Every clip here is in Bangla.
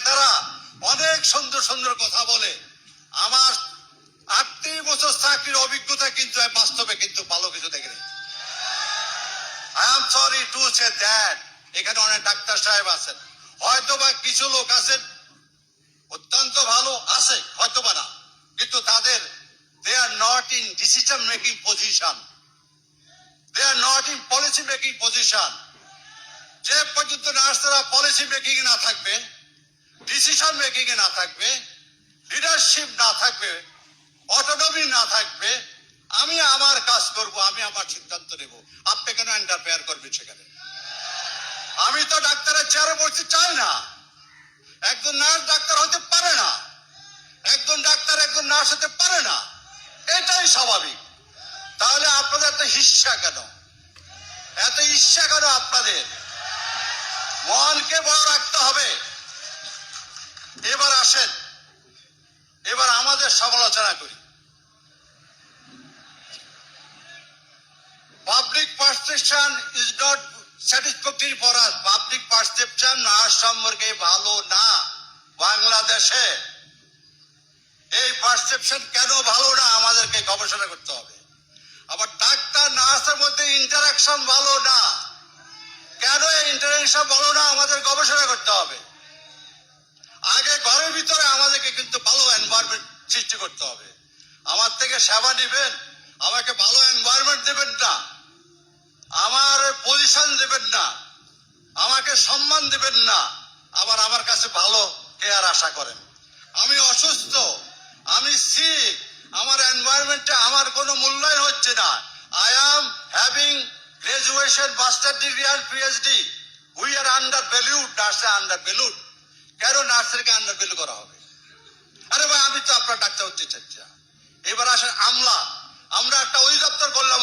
ডাক্তাররা অনেক সুন্দর সুন্দর কথা বলে। আমার 38 বছর চাকরির অভিজ্ঞতা কিন্তু বাস্তবে কিন্তু ভালো কিছু দেখিনি। I am sorry to say that. এখানে অনেক ডাক্তার সাহেব আছেন, হয়তো বা কিছু লোক আছেন অত্যন্ত ভালো আছে, হয়তো বা না, কিন্তু তাদের they are not in decision making position, they are not in policy making position. যে পর্যন্ত নার্সরা পলিসি মেকিং এ না থাকবে, ডিসিশন মেকিং এ না থাকবে, লিডারশিপ না থাকবে, অটোনমি না থাকবে, আমি আমার কাজ করব, আমি আমার সিদ্ধান্ত নেব, আপনি কেন ইন্টারফেয়ার করবেন সেখানে? আমি তো ডাক্তারের চেয়ারে বসতে চাই না। একজন নার্স ডাক্তার হতে পারে না, একজন ডাক্তার একজন নার্স হতে পারে না, এটাই স্বাভাবিক। তাহলে আপনাদের এত হিংসা কেন, এত ঈর্ষা কেন? আপনাদের মনকে বড় রাখতে হবে। এবার আসেন, এবার আমাদের সমালোচনা করি। Public perception is not satisfactory for us. Public perception nurse সম্পর্কে ভালো না বাংলাদেশে। এই পারসেপশন কেন ভালো না আমাদেরকে গবেষণা করতে হবে। আবার ডাক্তার নার্সের মধ্যে ইন্টারাকশন ভালো না, কেন এই ইন্টারাকশন ভালো না আমাদের গবেষণা করতে হবে। আগে ঘরের ভিতরে আমাদেরকে কিন্তু ভালো এনভায়রনমেন্ট সৃষ্টি করতে হবে। আমার থেকে সেবা নেবেন, আমাকে ভালো এনভায়রনমেন্ট দেবেন না, আমার পজিশন দেবেন না, আমাকে সম্মান দেবেন না, আবার আমার কাছে ভালো কেয়ার আশা করেন। আমি অসুস্থ, আমি সিক, আমার এনভায়রনমেন্টে আমার কোনো মূল্যায়ন হচ্ছে না। I am having graduation, master degree and PhD. We are under valued, নার্সে আন্ডার ভ্যালুড। কেন নার্সেরকে আন্ডার ভ্যালু করা হবে? আরে ভাই, আমি তো আপনার ডাক্তার হতে চাচ্ছি। এবার আসেন আমলা। আমরা একটা অধিদপ্তর করলাম,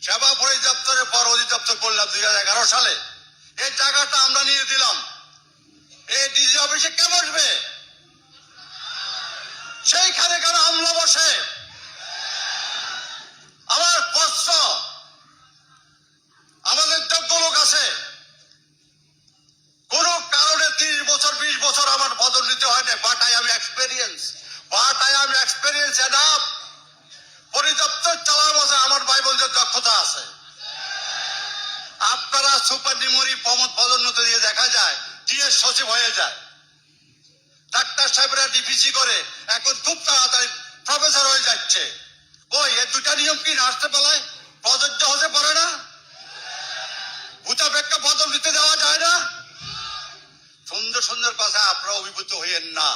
সেবা পরিদপ্তরের পর অধিদপ্তর করলাম 2011 সালে। এই জায়গাটা আমরা নিয়ে দিলাম। এই ডিজি অফিসে কে বসবে? সেইখানে কেন আমলা বসে? আমার প্রশ্ন, আমাদের যোগ্য লোক আছে, কোন কারণে 30 বছর 20 বছর আমার বদল নিতে হয় না। But I am experience enough. পরিদপ্তর চালার বছর আমার ভাই বোনদের দক্ষতা আছে। আপনারা সুপার নিমরি পদোন্নতি দিয়ে দেখা যায় ডিএস সচিব হয়ে যায়, ডাক্তার সাহেবরা ডিপিসি করে, এখন খুব তাড়াতাড়ি প্রফেসর হয়ে যাচ্ছে। ওই এই দুটা নিয়ম কি নার্সে বেলায় প্রযোজ্য হতে পারে না? ভূতাপেক্ষা বদল দিতে দেওয়া যায় না? সুন্দর সুন্দর কথা আপনারা অভিভূত হইয়েন না।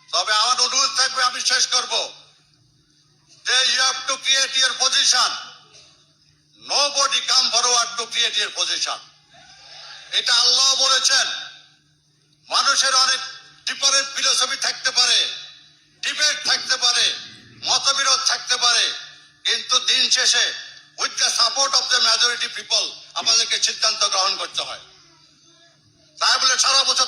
তবে আমার অনুরোধ থাকবে, আমি শেষ করব, যে you have to create your position. Nobody come forward to create your position. এটা আল্লাহ বলেছেন। মানুষের অনেক ডিফারেন্ট ফিলোসফি থাকতে পারে, ডিবেট থাকতে পারে, মতবিরোধ থাকতে পারে, কিন্তু দিন শেষে with the support of the majority people আমাদেরকে সিদ্ধান্ত গ্রহণ করতে হয়। তাই বলে সারা বছর